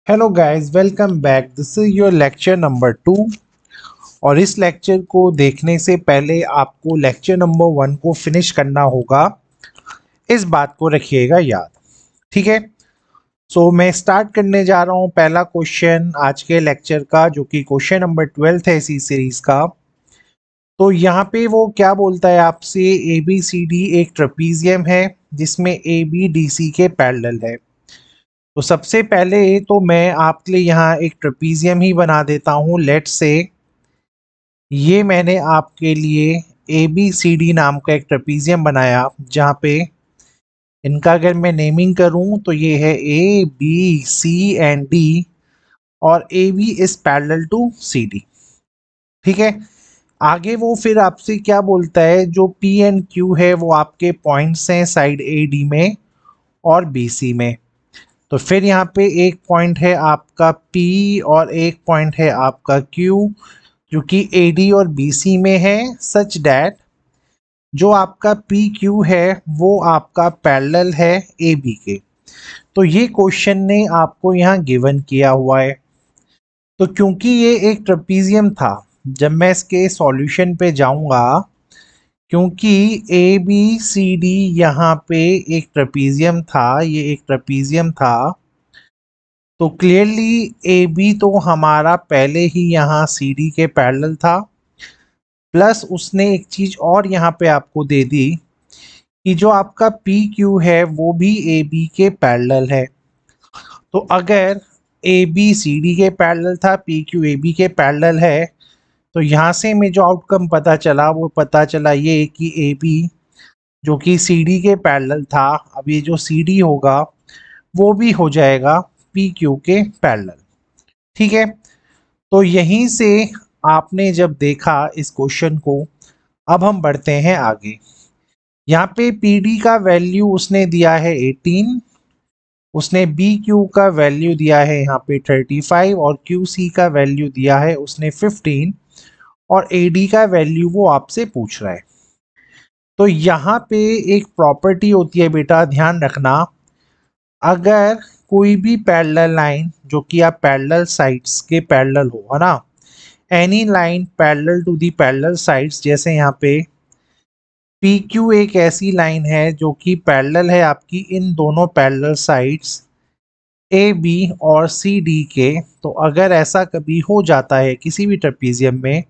Hello guys, welcome back. This is your lecture number 2। और इस lecture को देखने से पहले आपको लेक्चर नंबर 1 को फिनिश करना होगा। इस बात को रखिएगा याद। ठीक है। मैं स्टार्ट करने जा रहा हूँ पहला क्वेश्चन आज के लेक्चर का, जो कि क्वेश्चन नंबर 12 है इसी सीरीज का। तो यहाँ पे वो क्या बोलता है आपसे, ए बी सी डी एक ट्रेपीजियम है जिसमें ए बी डी सी के पैरेलल है। तो सबसे पहले तो मैं आपके लिए यहाँ एक ट्रेपीजियम ही बना देता हूँ। लेट्स से ये मैंने आपके लिए ए बी सी डी नाम का एक ट्रेपीजियम बनाया, जहाँ पे इनका अगर मैं नेमिंग करूँ तो ये है A B C and D, और A B is parallel to C D. ठीक है। आगे वो फिर आपसे क्या बोलता है, जो पी एंड क्यू है वो आपके पॉइंट्स हैं साइड ए डी में और बी सी में। तो फिर यहाँ पे एक पॉइंट है आपका P और एक पॉइंट है आपका Q, जो कि AD और BC में है, सच डैट जो आपका PQ है वो आपका पैरेलल है AB के। तो ये क्वेश्चन ने आपको यहाँ गिवन किया हुआ है। तो क्योंकि ये एक ट्रेपीजियम था, जब मैं इसके सॉल्यूशन पे जाऊंगा, क्योंकि ए बी सी डी यहाँ पे एक ट्रेपीजियम था, ये एक ट्रेपीजियम था, तो क्लियरली ए बी तो हमारा पहले ही यहाँ सी डी के पैरेलल था। प्लस उसने एक चीज और यहाँ पे आपको दे दी कि जो आपका पी क्यू है वो भी ए बी के पैरेलल है। तो अगर ए बी सी डी के पैरेलल था, पी क्यू ए बी के पैरेलल है, तो यहाँ से हमें जो आउटकम पता चला वो पता चला ये कि ए बी जो कि सी डी के पैरेलल था, अब ये जो सी डी होगा वो भी हो जाएगा पी क्यू के पैरेलल। ठीक है। तो यहीं से आपने जब देखा इस क्वेश्चन को, अब हम बढ़ते हैं आगे। यहाँ पे पी डी का वैल्यू उसने दिया है 18, उसने बी क्यू का वैल्यू दिया है यहाँ पे 35, और क्यू सी का वैल्यू दिया है उसने 15, और ए डी का वैल्यू वो आपसे पूछ रहा है। तो यहाँ पे एक प्रॉपर्टी होती है बेटा, ध्यान रखना। अगर कोई भी पैरेलल लाइन जो कि आप पैरेलल साइड्स के पैरेलल हो, है ना, any line parallel to the parallel sides, जैसे यहाँ पे पी क्यू एक ऐसी लाइन है जो कि पैरेलल है आपकी इन दोनों पैरेलल साइड्स ए बी और सी डी के। तो अगर ऐसा कभी हो जाता है किसी भी ट्रेपीजियम में,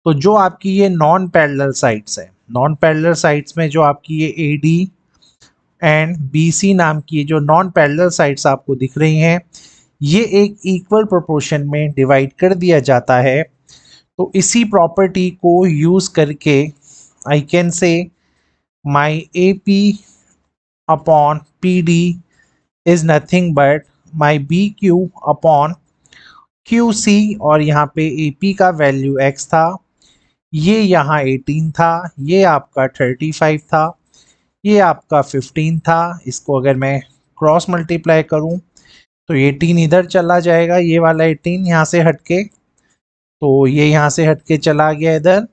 तो जो आपकी ये नॉन पैरेलल साइड्स है, नॉन पैरेलल साइड्स में जो आपकी ये A D and B C नाम की जो नॉन पैरेलल साइड्स आपको दिख रही हैं, ये एक इक्वल प्रोपोर्शन में डिवाइड कर दिया जाता है। तो इसी प्रॉपर्टी को यूज करके I can say my A P upon P D is nothing but my B Q upon Q C. और यहाँ पे ए पी का वैल्यू x था, ये यहाँ 18 था, ये आपका 35 था, ये आपका 15 था। इसको अगर मैं क्रॉस मल्टीप्लाई करूँ तो 18 इधर चला जाएगा, ये वाला 18 यहाँ से हटके, तो ये यहाँ से हटके चला गया इधर।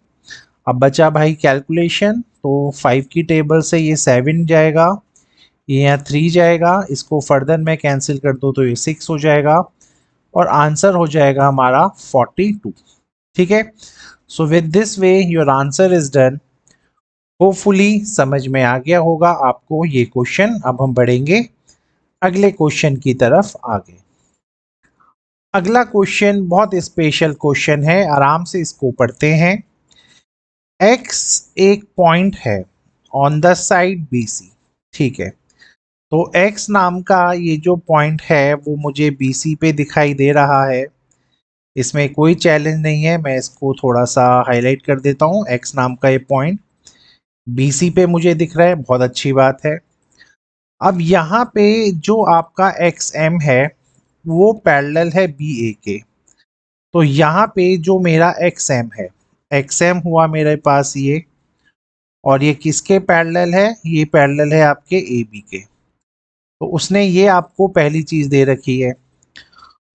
अब बचा भाई कैलकुलेशन, तो 5 की टेबल से ये 7 जाएगा, ये यहाँ 3 जाएगा, इसको फर्दर मैं कैंसिल कर दूँ तो ये 6 हो जाएगा, और आंसर हो जाएगा हमारा 42। ठीक है। So with this way your answer is done. Hopefully समझ में आ गया होगा आपको ये क्वेश्चन। अब हम बढ़ेंगे अगले क्वेश्चन की तरफ आगे। अगला क्वेश्चन बहुत स्पेशल क्वेश्चन है, आराम से इसको पढ़ते हैं। x एक पॉइंट है on the side B C. ठीक है। तो x नाम का ये जो पॉइंट है वो मुझे बी सी पे दिखाई दे रहा है, इसमें कोई चैलेंज नहीं है। मैं इसको थोड़ा सा हाईलाइट कर देता हूँ। x नाम का ये पॉइंट बी सी पे मुझे दिख रहा है, बहुत अच्छी बात है। अब यहाँ पे जो आपका एक्स एम है वो पैरेलल है बी ए के। तो यहाँ पे जो मेरा एक्स एम है, एक्स एम हुआ मेरे पास ये, और ये किसके पैरेलल है, ये पैरेलल है आपके ए बी के। तो उसने ये आपको पहली चीज दे रखी है।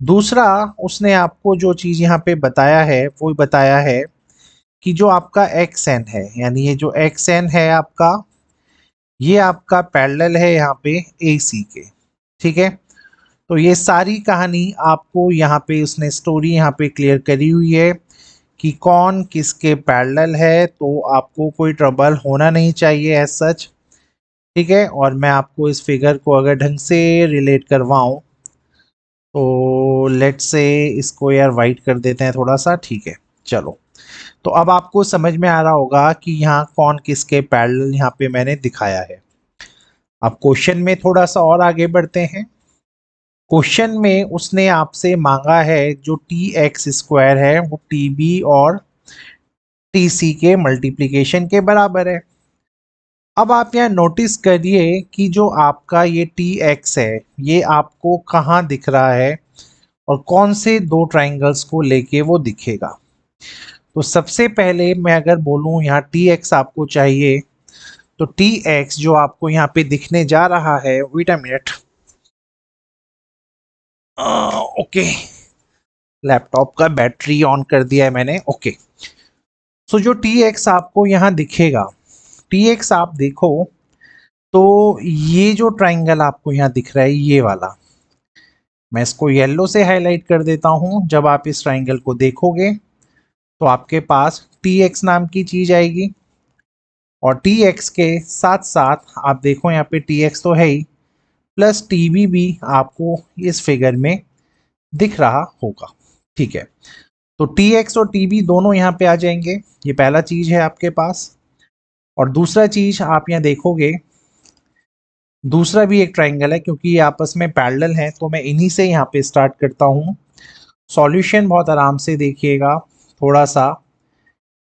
दूसरा, उसने आपको जो चीज यहाँ पे बताया है वो बताया है कि जो आपका एक्स एन है, यानी ये जो एक्स एन है आपका, ये आपका पैरेलल है यहाँ पे ए सी के। ठीक है। तो ये सारी कहानी आपको यहाँ पे उसने स्टोरी यहाँ पे क्लियर करी हुई है कि कौन किसके पैरेलल है, तो आपको कोई ट्रबल होना नहीं चाहिए एज सच। ठीक है, और मैं आपको इस फिगर को अगर ढंग से रिलेट करवाऊं तो लेट्स से इसको यार वाइट कर देते हैं थोड़ा सा। ठीक है, चलो। तो अब आपको समझ में आ रहा होगा कि यहाँ कौन किसके पैरेलल यहाँ पे मैंने दिखाया है। अब क्वेश्चन में थोड़ा सा और आगे बढ़ते हैं। क्वेश्चन में उसने आपसे मांगा है जो टी एक्स स्क्वायर है वो टी बी और टी सी के मल्टीप्लिकेशन के बराबर है। अब आप यहाँ नोटिस करिए कि जो आपका ये टी एक्स है ये आपको कहाँ दिख रहा है और कौन से दो ट्राइंगल्स को लेके वो दिखेगा। तो सबसे पहले मैं अगर बोलूँ यहाँ टी एक्स आपको चाहिए, तो टी एक्स जो आपको यहाँ पे दिखने जा रहा है, wait a minute, okay, laptop का बैटरी ऑन कर दिया है मैंने। ओके, सो जो टी एक्स आपको यहाँ दिखेगा, टी एक्स आप देखो तो ये जो ट्राइंगल आपको यहाँ दिख रहा है ये वाला, मैं इसको येलो से हाईलाइट कर देता हूँ। जब आप इस ट्राइंगल को देखोगे तो आपके पास टी एक्स नाम की चीज आएगी और टी एक्स के साथ साथ आप देखो यहाँ पे टी एक्स तो है ही, प्लस टी बी भी आपको इस फिगर में दिख रहा होगा। ठीक है, तो टी एक्स और टी बी दोनों यहाँ पे आ जाएंगे, ये पहला चीज है आपके पास। और दूसरा चीज आप यहाँ देखोगे, दूसरा भी एक ट्राइंगल है, क्योंकि ये आपस में पैरेलल है तो मैं इन्हीं से यहाँ पे स्टार्ट करता हूँ। सॉल्यूशन बहुत आराम से देखिएगा, थोड़ा सा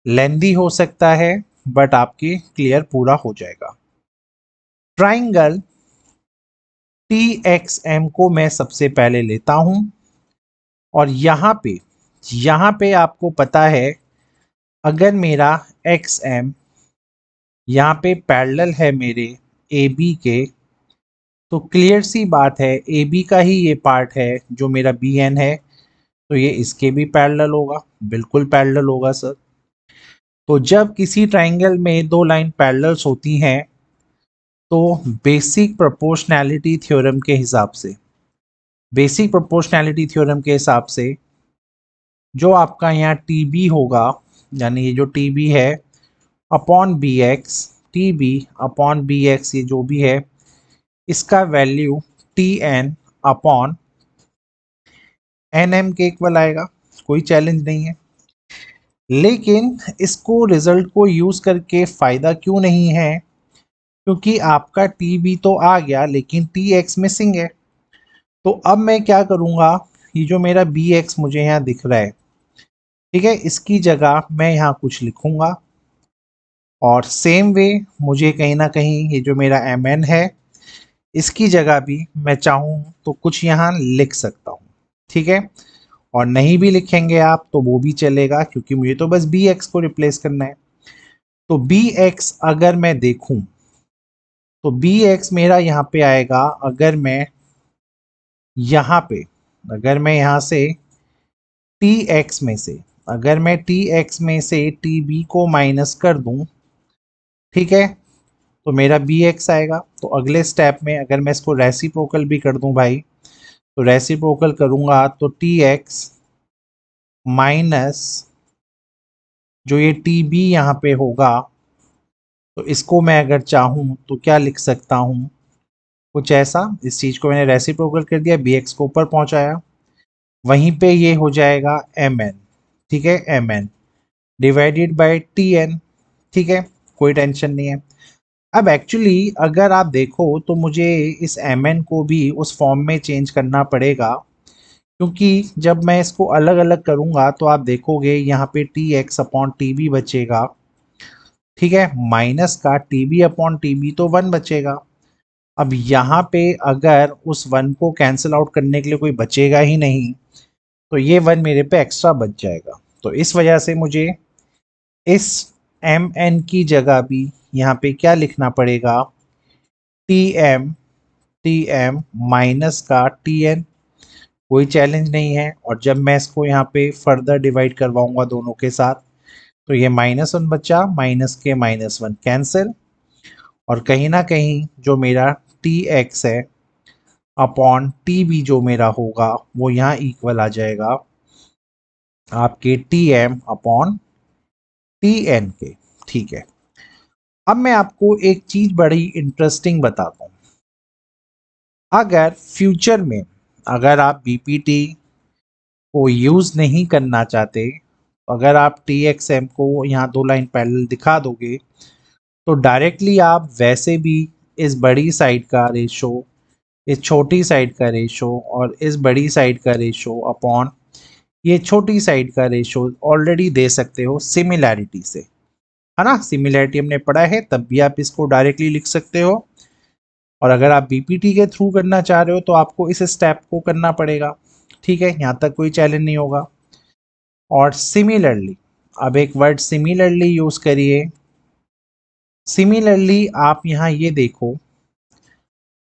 लेंदी हो सकता है बट आपके क्लियर पूरा हो जाएगा। ट्राइंगल टी एक्स एम को मैं सबसे पहले लेता हूं और यहाँ पे आपको पता है अगर मेरा एक्स एम यहाँ पे पैरेलल है मेरे ए बी के, तो क्लियर सी बात है ए बी का ही ये पार्ट है जो मेरा बी एन है, तो ये इसके भी पैरेलल होगा, बिल्कुल पैरेलल होगा सर। तो जब किसी ट्राइंगल में दो लाइन पैरेलल्स होती हैं तो बेसिक प्रोपोर्शनैलिटी थ्योरम के हिसाब से जो आपका यहाँ टी बी होगा, यानी ये जो टी बी है upon B X, T B upon B X ये जो भी है, इसका value T N upon N M के इक्वल आएगा, कोई चैलेंज नहीं है। लेकिन इसको रिजल्ट को यूज करके फायदा क्यों नहीं है, क्योंकि आपका टी बी तो आ गया लेकिन टी एक्स मिसिंग है। तो अब मैं क्या करूँगा, ये जो मेरा बी एक्स मुझे यहाँ दिख रहा है, ठीक है, इसकी जगह मैं यहाँ कुछ लिखूँगा और सेम वे मुझे कहीं ना कहीं ये जो मेरा एम एन है इसकी जगह भी मैं चाहूँ तो कुछ यहाँ लिख सकता हूँ। ठीक है, और नहीं भी लिखेंगे आप तो वो भी चलेगा, क्योंकि मुझे तो बस बी एक्स को रिप्लेस करना है। तो बी एक्स अगर मैं देखूँ तो बी एक्स मेरा यहाँ पे आएगा, अगर मैं यहाँ से टी एक्स में से अगर मैं टी एक्स में से टी बी को माइनस कर दूं, ठीक है, तो मेरा बी एक्स आएगा। तो अगले स्टेप में अगर मैं इसको रेसिप्रोकल भी कर दूं भाई, तो रेसिप्रोकल करूंगा तो टी एक्स माइनस जो ये टी बी यहाँ पे होगा, तो इसको मैं अगर चाहूँ तो क्या लिख सकता हूँ, कुछ ऐसा, इस चीज़ को मैंने रेसिप्रोकल कर दिया, बी एक्स को ऊपर पहुँचाया, वहीं पे ये हो जाएगा एम एन। ठीक है, M N divided by T N. ठीक है, कोई टेंशन नहीं है। अब एक्चुअली अगर आप देखो तो मुझे इस एम एन को भी उस फॉर्म में चेंज करना पड़ेगा, क्योंकि जब मैं इसको अलग अलग करूंगा तो आप देखोगे यहाँ पे T X upon T B बचेगा। ठीक है, माइनस का T B upon T B तो वन बचेगा। अब यहाँ पे अगर उस वन को कैंसिल आउट करने के लिए कोई बचेगा ही नहीं, तो ये वन मेरे पे एक्स्ट्रा बच जाएगा। तो इस वजह से मुझे इस एम एन की जगह भी यहाँ पे क्या लिखना पड़ेगा, टी एम माइनस का टी एन, कोई चैलेंज नहीं है। और जब मैं इसको यहाँ पे फर्दर डिवाइड करवाऊंगा दोनों के साथ, तो ये माइनस वन बचा, माइनस के माइनस वन कैंसिल, और कहीं ना कहीं जो मेरा टी एक्स है अपॉन टी बी जो मेरा होगा वो यहाँ इक्वल आ जाएगा आपके T M upon T N के। ठीक है, अब मैं आपको एक चीज बड़ी इंटरेस्टिंग बताता हूँ। अगर फ्यूचर में अगर आप बीपीटी को यूज नहीं करना चाहते, अगर आप टी एक्स एम को यहाँ दो लाइन पैरेलल दिखा दोगे तो डायरेक्टली आप वैसे भी इस बड़ी साइड का रेशो, इस छोटी साइड का रेशो और इस बड़ी साइड का रेशो अपॉन ये छोटी साइड का रेशो ऑलरेडी दे सकते हो सिमिलैरिटी से, है ना। सिमिलैरिटी हमने पढ़ा है, तब भी आप इसको डायरेक्टली लिख सकते हो। और अगर आप बीपीटी के थ्रू करना चाह रहे हो तो आपको इस स्टेप को करना पड़ेगा। ठीक है, यहाँ तक कोई चैलेंज नहीं होगा। और सिमिलरली, अब एक वर्ड सिमिलरली यूज करिए। सिमिलरली आप यहाँ ये देखो,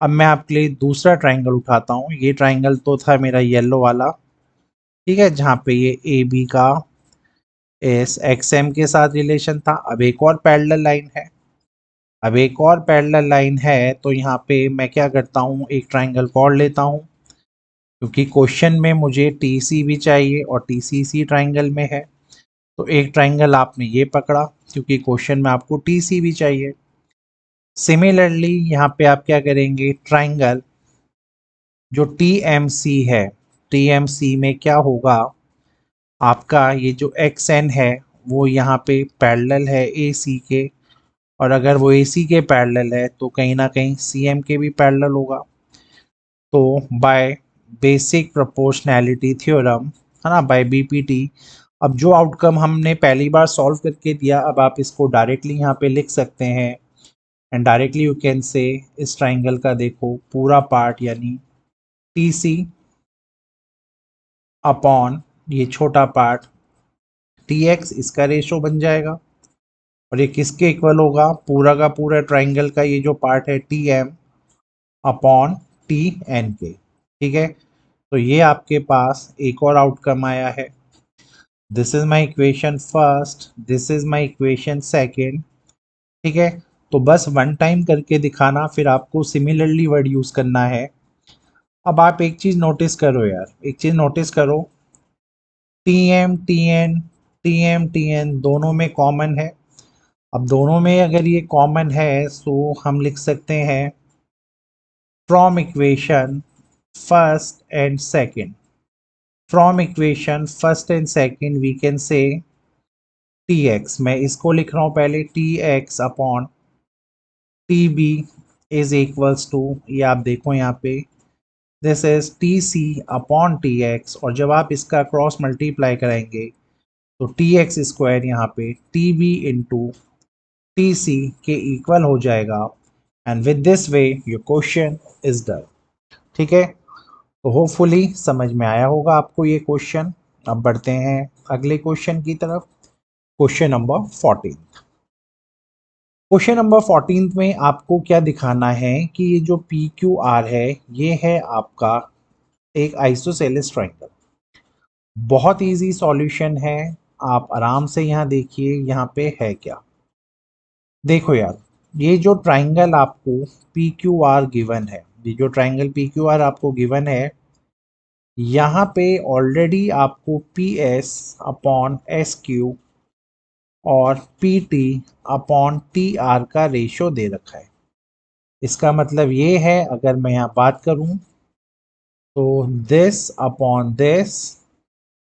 अब मैं आपके लिए दूसरा ट्राइंगल उठाता हूँ। ये ट्राइंगल तो था मेरा येलो वाला, ठीक है, जहाँ पे ये ए बी का इस एक्स एम के साथ रिलेशन था। अब एक और पैरेलल लाइन है, अब एक और पैरेलल लाइन है, तो यहाँ पे मैं क्या करता हूँ, एक ट्राइंगल और लेता हूँ, क्योंकि क्वेश्चन में मुझे टी सी भी चाहिए और टी सी इसी ट्राइंगल में है। तो एक ट्राइंगल आपने ये पकड़ा, क्योंकि क्वेश्चन में आपको टी सी भी चाहिए। सिमिलरली यहाँ पे आप क्या करेंगे, ट्राइंगल जो टी एम सी है, टी एम सी में क्या होगा, आपका ये जो एक्स एन है वो यहाँ पे पैरेलल है ए सी के, और अगर वो ए सी के पैरेलल है तो कहीं ना कहीं सी एम के भी पैरेलल होगा। तो बाय बेसिक प्रोपोर्शनैलिटी थ्योरम, है ना, बाय बीपीटी, अब जो आउटकम हमने पहली बार सॉल्व करके दिया, अब आप इसको डायरेक्टली यहाँ पे लिख सकते हैं। एंड डायरेक्टली यू कैन से इस ट्राइंगल का देखो पूरा पार्ट यानी टी सी अपॉन ये छोटा पार्ट टी एक्स, इसका रेशो बन जाएगा। और ये किसके इक्वल होगा, पूरा का पूरा ट्राइंगल का ये जो पार्ट है T M upon T N के। ठीक है, तो ये आपके पास एक और आउटकम आया है। This is my equation first, this is my equation second. ठीक है, तो बस वन टाइम करके दिखाना, फिर आपको सिमिलरली वर्ड यूज करना है। अब आप एक चीज नोटिस करो यार, एक चीज नोटिस करो, T M T N, T M T N दोनों में कॉमन है। अब दोनों में अगर ये कॉमन है तो हम लिख सकते हैं from equation first and second, from equation first and second we can say T X, मैं इसको लिख रहा हूँ पहले, T X upon T B is equals to, ये आप देखो यहाँ पे, this is T C upon T X, और जब आप इसका क्रॉस मल्टीप्लाई कराएंगे तो टी एक्स स्क्वायर यहाँ पे T B into T C के इक्वल हो जाएगा। And with this way your question is done. ठीक है, तो होपफुली समझ में आया होगा आपको ये क्वेश्चन। अब बढ़ते हैं अगले क्वेश्चन की तरफ, क्वेश्चन नंबर 14। क्वेश्चन नंबर 14 में आपको क्या दिखाना है कि ये जो पी क्यू आर है ये है आपका एक आइसोसेलेस ट्राइंगल। बहुत इजी सॉल्यूशन है, आप आराम से यहाँ देखिए यहाँ पे है क्या। देखो यार, ये जो ट्राइंगल आपको पी क्यू आर गिवन है, ये जो ट्राइंगल पी क्यू आर आपको गिवन है, यहाँ पे ऑलरेडी आपको P S upon S Q और P T upon T R का रेशो दे रखा है। इसका मतलब ये है, अगर मैं यहाँ बात करूँ तो this upon this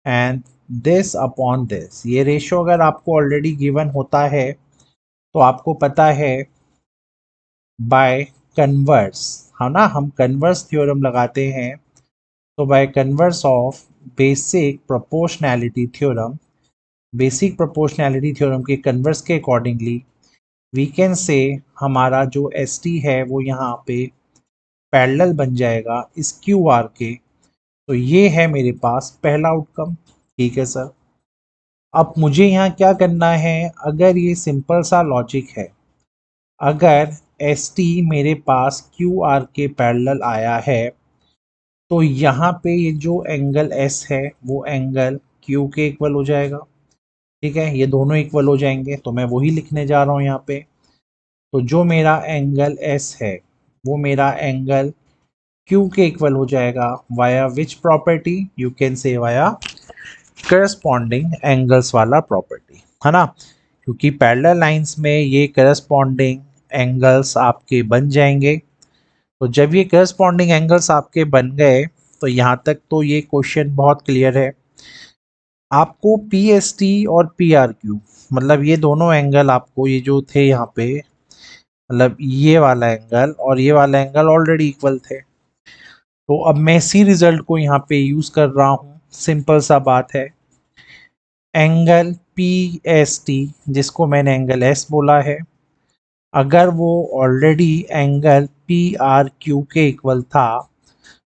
and this upon this, ये रेशो अगर आपको ऑलरेडी गिवन होता है तो आपको पता है बाय कन्वर्स, है ना, हम कन्वर्स थ्योरम लगाते हैं। तो by converse of basic proportionality theorem, basic proportionality theorem के कन्वर्स के अकॉर्डिंगली वी कैन से हमारा जो एस टी है वो यहाँ पे पैरेलल बन जाएगा इस क्यू आर के। तो ये है मेरे पास पहला आउटकम। ठीक है सर, अब मुझे यहाँ क्या करना है, अगर ये सिंपल सा लॉजिक है, अगर एस टी मेरे पास क्यू आर के पैरेलल आया है तो यहाँ पे ये जो एंगल एस है वो एंगल क्यू के इक्वल हो जाएगा। ठीक है, ये दोनों इक्वल हो जाएंगे, तो मैं वही लिखने जा रहा हूँ यहाँ पे। तो जो मेरा एंगल एस है वो मेरा एंगल क्यू के इक्वल हो जाएगा via which property, you can से वाया करस्पॉन्डिंग एंगल्स वाला प्रॉपर्टी, है ना। क्योंकि पैरेलल लाइंस में ये करस्पॉन्डिंग एंगल्स आपके बन जाएंगे। तो जब ये करस्पॉन्डिंग एंगल्स आपके बन गए तो यहाँ तक तो ये क्वेश्चन बहुत क्लियर है। आपको पी एस टी और पी आर क्यू मतलब ये दोनों एंगल आपको ये जो थे यहाँ पे, मतलब ये वाला एंगल और ये वाला एंगल ऑलरेडी इक्वल थे। तो अब मैं इसी रिजल्ट को यहाँ पे यूज कर रहा हूँ। सिंपल सा बात है, एंगल पी एस टी जिसको मैंने एंगल एस बोला है, अगर वो already angle P R Q के इक्वल था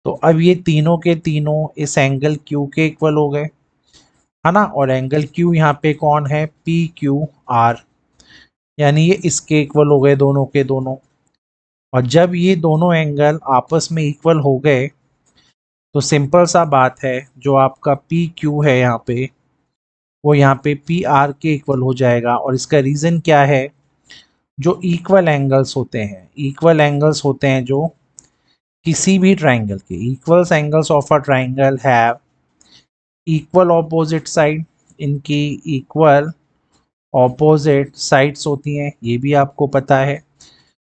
तो अब ये तीनों के तीनों इस एंगल क्यू के इक्वल हो गए, है ना। और एंगल क्यू यहाँ पे कौन है, पी क्यू आर, यानी ये इसके इक्वल हो गए दोनों के दोनों। और जब ये दोनों एंगल आपस में इक्वल हो गए तो सिंपल सा बात है, जो आपका पी क्यू है यहाँ पे वो यहाँ पे पी आर के इक्वल हो जाएगा। और इसका रीज़न क्या है, जो इक्वल एंगल्स होते हैं, इक्वल एंगल्स होते हैं जो किसी भी ट्राइंगल के, equals angles of a triangle have equal opposite side, इनकी इक्वल ऑपोजिट साइड्स होती हैं, ये भी आपको पता है।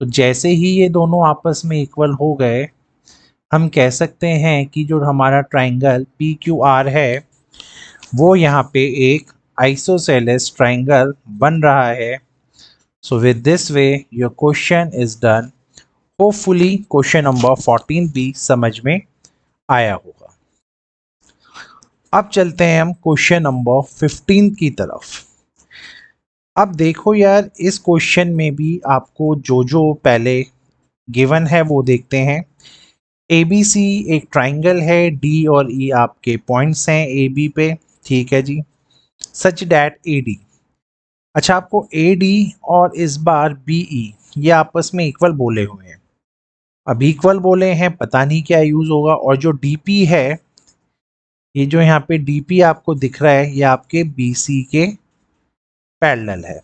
तो जैसे ही ये दोनों आपस में इक्वल हो गए, हम कह सकते हैं कि जो हमारा ट्राइंगल पी क्यू आर है वो यहाँ पे एक आइसोसेलेस ट्राइंगल बन रहा है। So with this way your question is done. Hopefully question number 14 भी समझ में आया होगा। अब चलते हैं हम क्वेश्चन नंबर 15 की तरफ। अब देखो यार, इस क्वेश्चन में भी आपको जो जो पहले गिवन है वो देखते हैं। ए बी सी एक ट्राइंगल है, डी और ई आपके पॉइंट्स हैं ए बी पे, ठीक है जी। सच डैट ए डी, अच्छा आपको ए डी और इस बार बी ई ये आपस में इक्वल बोले हुए हैं। अब इक्वल बोले हैं, पता नहीं क्या यूज होगा। और जो डी पी है, ये जो यहाँ पे डी पी आपको दिख रहा है, ये आपके बी सी के पैरेलल है।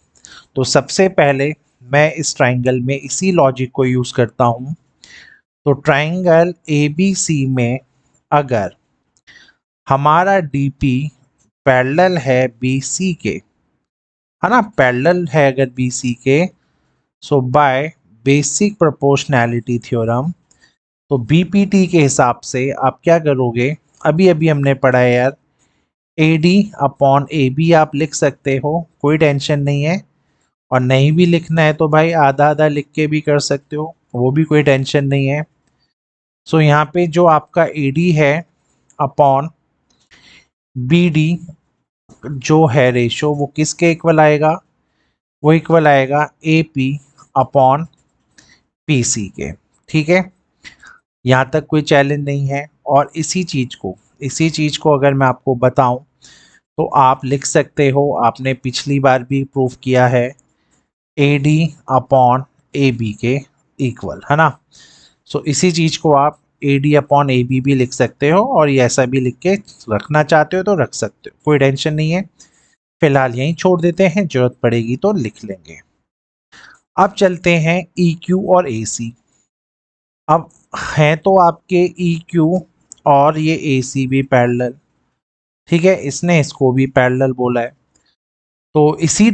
तो सबसे पहले मैं इस ट्राइंगल में इसी लॉजिक को यूज करता हूँ। तो ट्राइंगल ए बी सी में अगर हमारा डी पी पैरेलल है बी सी के, है ना, पैरेलल है अगर बी सी के, सो बाय बेसिक प्रोपोर्शनैलिटी थ्योरम, तो बीपीटी के हिसाब से आप क्या करोगे, अभी अभी हमने पढ़ा है यार, A D upon A B आप लिख सकते हो, कोई टेंशन नहीं है। और नहीं भी लिखना है तो भाई आधा आधा लिख के भी कर सकते हो, वो भी कोई टेंशन नहीं है। सो यहाँ पे जो आपका ए डी है अपॉन बी डी जो है रेशो, वो किसके इक्वल आएगा, वो इक्वल आएगा A P upon P C के, ठीक है। यहाँ तक कोई चैलेंज नहीं है। और इसी चीज़ को अगर मैं आपको बताऊं तो आप लिख सकते हो, आपने पिछली बार भी प्रूव किया है, A D upon A B के इक्वल, है ना। सो इसी चीज़ को आप A D upon A B भी लिख सकते हो, और ये ऐसा भी लिख के रखना चाहते हो तो रख सकते हो, कोई टेंशन नहीं है। फिलहाल यहीं छोड़ देते हैं, जरूरत पड़ेगी तो लिख लेंगे। अब चलते हैं ई क्यू और ए सी। अब हैं तो आपके ई क्यू और ये ए सी भी पैरेलल, ठीक है, इसने इसको भी पैरेलल बोला है। तो इसी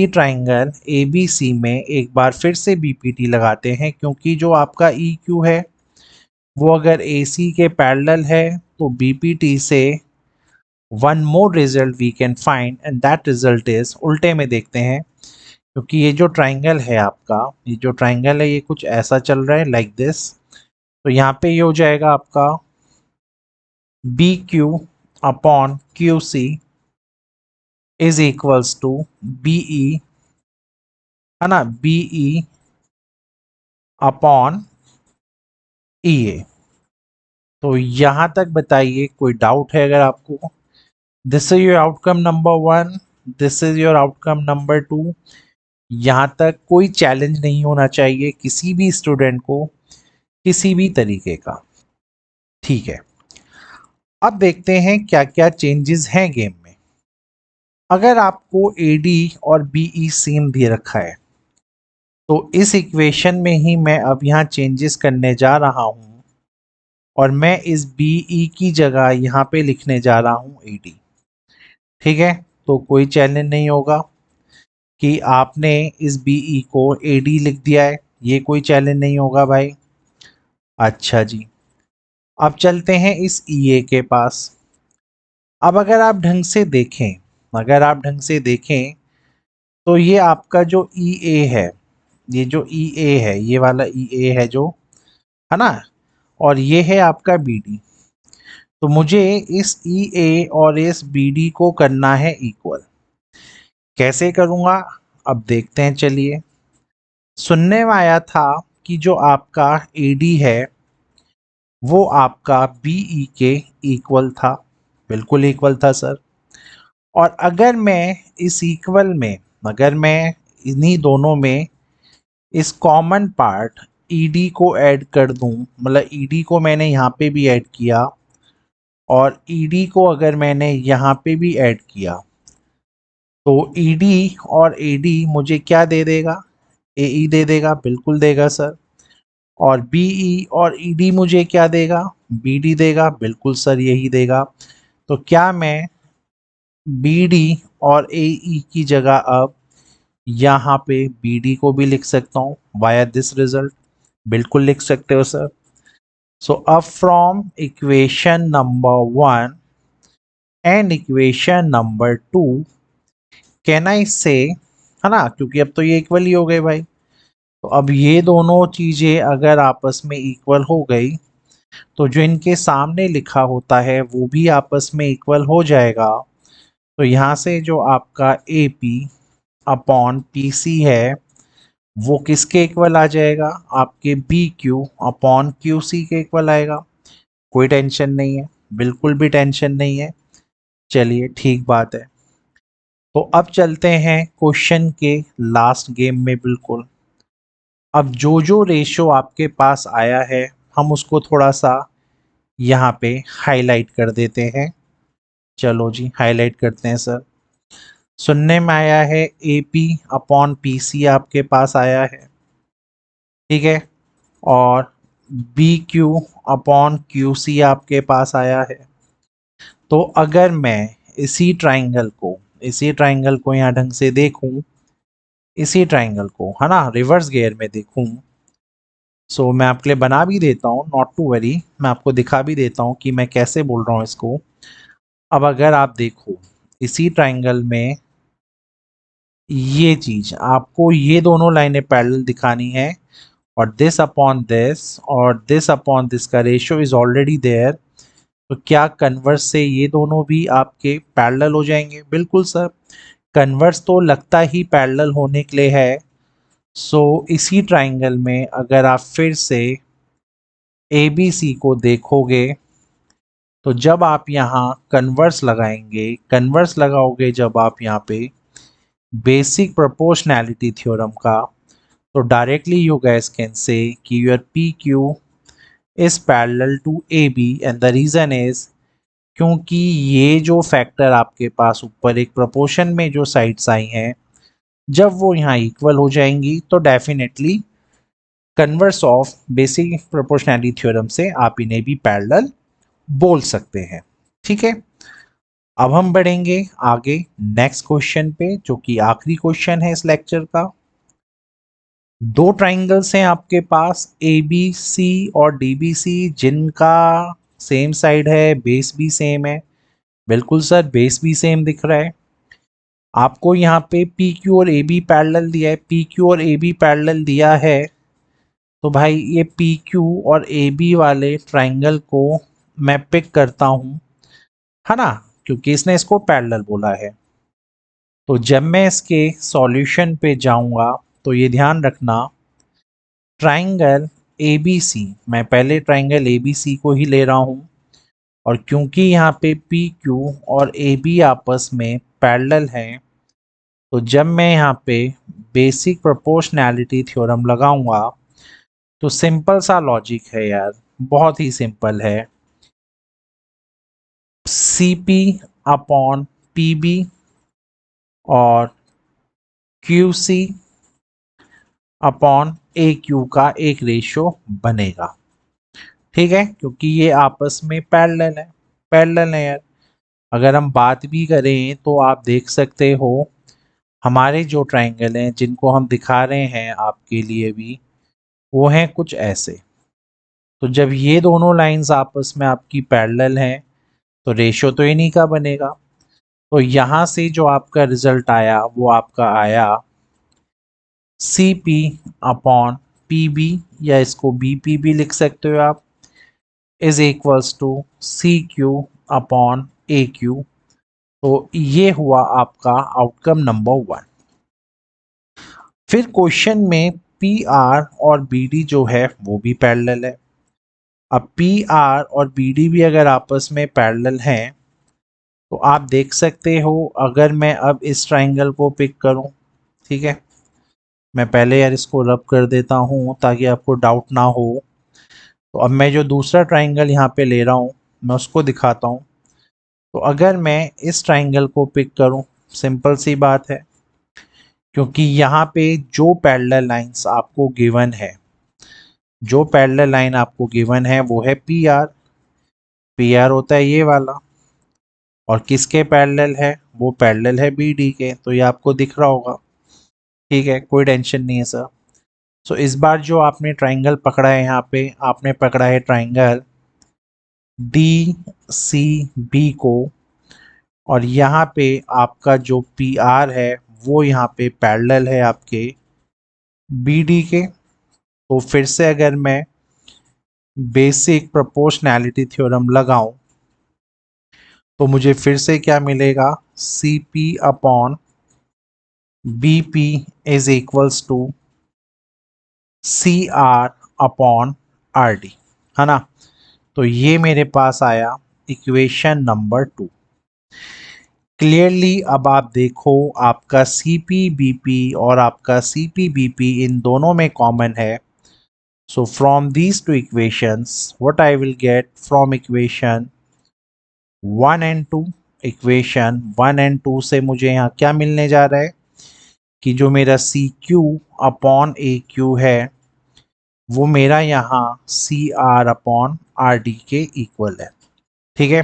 ट्राइंगल ए बी सी में एक बार फिर से बीपीटी लगाते हैं, क्योंकि जो आपका ई क्यू है वो अगर ए सी के पैरेलल है तो बीपीटी से one more result we can find and that result is, उल्टे में देखते हैं, क्योंकि ये जो ट्राइंगल है आपका, ये जो ट्राइंगल है ये कुछ ऐसा चल रहा है लाइक दिस। तो यहाँ पे ये हो जाएगा आपका B Q upon Q C is equals to B E, है ना, बी ई अपॉन ई ए। तो यहाँ तक बताइए कोई डाउट है अगर आपको। This is your outcome number 1, this is your outcome number 2। यहाँ तक कोई चैलेंज नहीं होना चाहिए किसी भी स्टूडेंट को, किसी भी तरीके का, ठीक है। अब देखते हैं क्या क्या चेंजेस हैं गेम में। अगर आपको ए डी और बी ई सेम दे रखा है, तो इस इक्वेशन में ही मैं अब यहाँ चेंजेस करने जा रहा हूँ और मैं इस बी ई की जगह यहाँ पे लिखने जा रहा हूँ ए डी। ठीक है, तो कोई चैलेंज नहीं होगा कि आपने इस बी ई को ए डी लिख दिया है, ये कोई चैलेंज नहीं होगा भाई। अच्छा जी, अब चलते हैं इस ई ए के पास। अब अगर आप ढंग से देखें, अगर आप ढंग से देखें तो ये आपका जो ई ए है, ये जो ई ए है, ये वाला ई ए है जो, है ना, और ये है आपका बी डी। तो मुझे इस ई ए और इस बी डी को करना है इक्वल। कैसे करूँगा, अब देखते हैं चलिए। सुनने में आया था कि जो आपका ए डी है वो आपका बी ई के इक्वल था। बिल्कुल इक्वल था सर। और अगर मैं इस इक्वल में, अगर मैं इन्हीं दोनों में इस कॉमन पार्ट ईडी को ऐड कर दूं, मतलब ईडी को मैंने यहाँ पे भी ऐड किया और ईडी को अगर मैंने यहाँ पे भी ऐड किया, तो ईडी और एडी मुझे क्या दे देगा, एई दे देगा। बिल्कुल देगा सर। और बीई और ईडी मुझे क्या देगा, बीडी देगा। बिल्कुल सर, यही देगा। तो क्या मैं बीडी और एई की जगह अब यहाँ पे बीडी को भी लिख सकता हूँ वाया दिस रिजल्ट? बिल्कुल लिख सकते हो सर। सो अब from equation number 1 and equation number 2 can I से, है ना, क्योंकि अब तो ये इक्वल ही हो गए भाई। तो अब ये दोनों चीज़ें अगर आपस में इक्वल हो गई तो जो इनके सामने लिखा होता है वो भी आपस में इक्वल हो जाएगा। तो यहाँ से जो आपका A P upon P C है वो किसके इक्वल आ जाएगा, आपके B Q upon Q C के इक्वल आएगा। कोई टेंशन नहीं है, बिल्कुल भी टेंशन नहीं है। चलिए ठीक बात है। तो अब चलते हैं क्वेश्चन के लास्ट गेम में। बिल्कुल, अब जो जो रेशो आपके पास आया है हम उसको थोड़ा सा यहाँ पे हाईलाइट कर देते हैं। चलो जी, हाईलाइट करते हैं सर। सुनने में आया है A P upon P C आपके पास आया है, ठीक है, और B Q upon Q C आपके पास आया है। तो अगर मैं इसी ट्राइंगल को यहाँ ढंग से देखूं, इसी ट्राइंगल को, है ना, रिवर्स गियर में देखूं, सो मैं आपके लिए बना भी देता हूँ, नॉट टू वरी, मैं आपको दिखा भी देता हूँ कि मैं कैसे बोल रहा हूँ इसको। अब अगर आप देखो इसी ट्राइंगल में ये चीज आपको, ये दोनों लाइनें पैरेलल दिखानी है और दिस अपॉन दिस का रेशियो इज ऑलरेडी देयर। तो क्या कन्वर्स से ये दोनों भी आपके पैरेलल हो जाएंगे? बिल्कुल सर, कन्वर्स तो लगता ही पैरेलल होने के लिए है। सो इसी ट्राइंगल में अगर आप फिर से ए बी सी को देखोगे तो जब आप यहाँ कन्वर्स लगाएंगे, कन्वर्स लगाओगे जब आप यहाँ पे बेसिक प्रोपोर्शनैलिटी थ्योरम का, तो directly you gas can say कि your P Q is parallel to A B and the reason is क्योंकि ये जो फैक्टर आपके पास ऊपर एक प्रोपोर्शन में जो साइड्स आई हैं, जब वो यहाँ इक्वल हो जाएंगी तो definitely converse of basic proportionality theorem से आप इन्हें भी पैरेलल बोल सकते हैं। ठीक है, अब हम बढ़ेंगे आगे नेक्स्ट क्वेश्चन पे, जो कि आखिरी क्वेश्चन है इस लेक्चर का। दो ट्राइंगल्स हैं आपके पास ए बी सी और डी बी सी, जिनका सेम साइड है, बेस भी सेम है। बिल्कुल सर, बेस भी सेम दिख रहा है। आपको यहाँ पे पी क्यू और ए बी पैरेलल दिया है, पी क्यू और ए बी पैरेलल दिया है, तो भाई ये पी क्यू और ए बी वाले ट्राइंगल को मैं पिक करता हूँ, है ना, क्योंकि इसने इसको पैरेलल बोला है। तो जब मैं इसके सॉल्यूशन पे जाऊंगा तो ये ध्यान रखना, ट्राइंगल ए बी सी, मैं पहले ट्राइंगल ए बी सी को ही ले रहा हूँ, और क्योंकि यहाँ पे पी क्यू और ए बी आपस में पैरेलल हैं, तो जब मैं यहाँ पे बेसिक प्रोपोर्शनैलिटी थ्योरम लगाऊंगा तो सिंपल सा लॉजिक है यार, बहुत ही सिंपल है। C P upon P B और Q C upon A Q का एक रेशियो बनेगा। ठीक है, क्योंकि ये आपस में पैरेलल है यार। अगर हम बात भी करें तो आप देख सकते हो हमारे जो ट्राइंगल हैं जिनको हम दिखा रहे हैं आपके लिए भी, वो हैं कुछ ऐसे। तो जब ये दोनों लाइंस आपस में आपकी पैरेलल हैं तो रेशियो तो इन्हीं का बनेगा। तो यहाँ से जो आपका रिजल्ट आया वो आपका आया C P upon P B, या इसको बी पी भी लिख सकते हो आप, is equals to C Q upon A Q. तो ये हुआ आपका आउटकम नंबर 1। फिर क्वेश्चन में पी आर और बी डी जो है वो भी पैरेलल है। अब पी आर और बी डी भी अगर आपस में पैरेलल हैं तो आप देख सकते हो, अगर मैं अब इस ट्राइंगल को पिक करूं, ठीक है, मैं पहले यार इसको रब कर देता हूं ताकि आपको डाउट ना हो। तो अब मैं जो दूसरा ट्राइंगल यहाँ पे ले रहा हूँ मैं उसको दिखाता हूँ। तो अगर मैं इस ट्राइंगल को पिक करूँ, सिंपल सी बात है, क्योंकि यहाँ पे जो पैरेलल लाइंस आपको गिवन है, जो पैरेलल लाइन आपको गिवन है वो है पी आर। पी आर होता है ये वाला, और किसके पैरेलल है, वो पैरेलल है बी डी के। तो ये आपको दिख रहा होगा। ठीक है, कोई टेंशन नहीं है सर। सो इस बार जो आपने ट्राइंगल पकड़ा है, यहाँ पे आपने पकड़ा है ट्राइंगल डी सी बी को, और यहाँ पे आपका जो पी आर है वो यहाँ पे पैरेलल है आपके बी डी के। तो फिर से अगर मैं बेसिक प्रोपोर्शनैलिटी थ्योरम लगाऊं तो मुझे फिर से क्या मिलेगा, C P upon B P is equals to C R upon R D, है ना। तो ये मेरे पास आया इक्वेशन नंबर 2। क्लियरली अब आप देखो, आपका सी पी बी पी और आपका C P B P in दोनों में कॉमन है। So from these two equations what I will get from equation 1 and 2, equation 1 and 2 से मुझे यहाँ क्या मिलने जा रहा है कि जो मेरा C Q upon A Q है वो मेरा यहाँ C R upon R D के इक्वल है। ठीक है,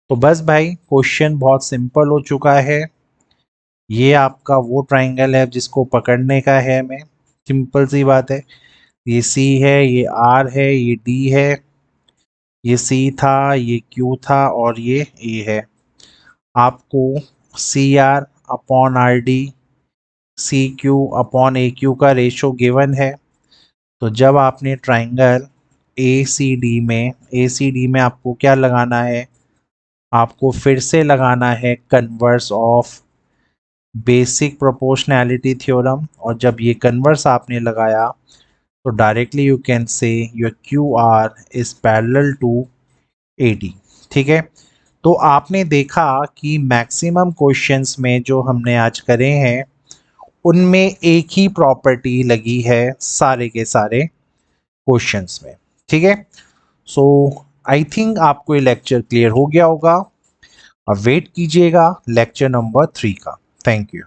तो बस भाई क्वेश्चन बहुत सिंपल हो चुका है। ये आपका वो ट्राइंगल है जिसको पकड़ने का है हमें, सिंपल सी बात है। ये सी है, ये आर है, ये डी है, ये सी था, ये क्यू था, और ये ए है। आपको C R upon R D, C Q upon A Q का रेशो गिवन है। तो जब आपने ट्राइंगल ए सी डी में आपको क्या लगाना है, आपको फिर से लगाना है converse of basic proportionality theorem. और जब ये कन्वर्स आपने लगाया तो directly you can say your Q R is parallel to A D. ठीक है, तो आपने देखा कि मैक्सिमम क्वेश्चंस में जो हमने आज करे हैं उनमें एक ही प्रॉपर्टी लगी है सारे के सारे क्वेश्चंस में। ठीक है, सो आई थिंक आपको ये लेक्चर क्लियर हो गया होगा। अब वेट कीजिएगा लेक्चर नंबर 3 का। Thank you.